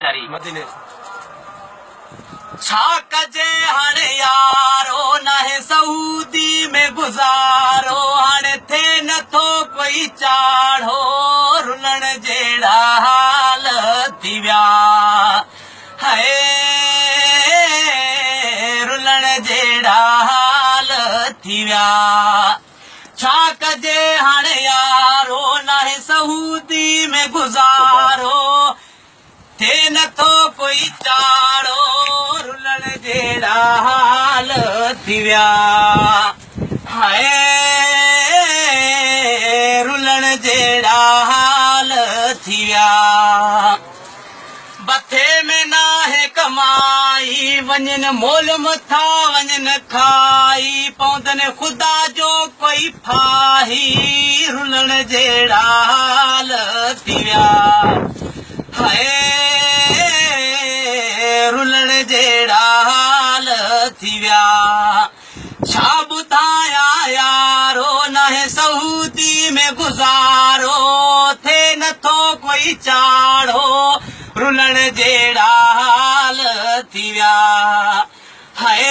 शरीफ मदीने छा कजे हाणे यारो नाहे सऊदी में गुज़ारो हाणे थे नथो कोई चाढ़ो रुलण जहिड़ा हाल थी विया हाय रुलण जहिड़ा हाल थी विया छा कजे हाणे यारो नाहे सऊदी में गुज़ारो थे नथो कोई चाढ़ो रुलण जहिड़ा हाल थी विया हाय रुलण जहिड़ा हाल थी विया बथे में नाहे कमाई वञनि मोल मथा वञनि खाई पवंदनि ख़ुदा जो कोई फाही रुलण जहिड़ा हाल थी विया हाय रुलण जहिड़ा हाल थी विया छा ॿुधायां यारो नाहे सऊदी में गुज़ारो थे नथो कोई चाढ़ो रुलण जहिड़ा हाल थी विया हाय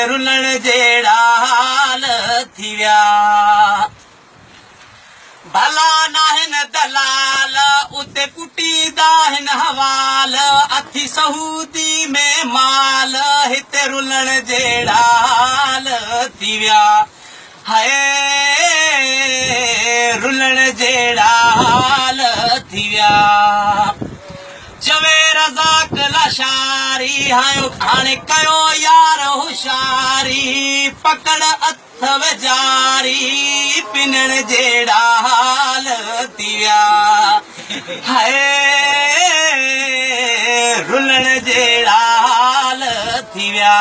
रुलण जहिड़ा हाल थी विया भला नाहिन दलाल उते कुटीदा हिन हवाल अथी सऊदी में माल हिते रुलण जहिड़ा हाल थी विया हाय रुलण जहिड़ा हाल थी विया चवे रज़ाक लाशारी हाणे कयो यार होशियारी पकड़ अथव जारी पिनण जहिड़ा हाल थी विया हाय रुलण जहिड़ा हाल थी विया।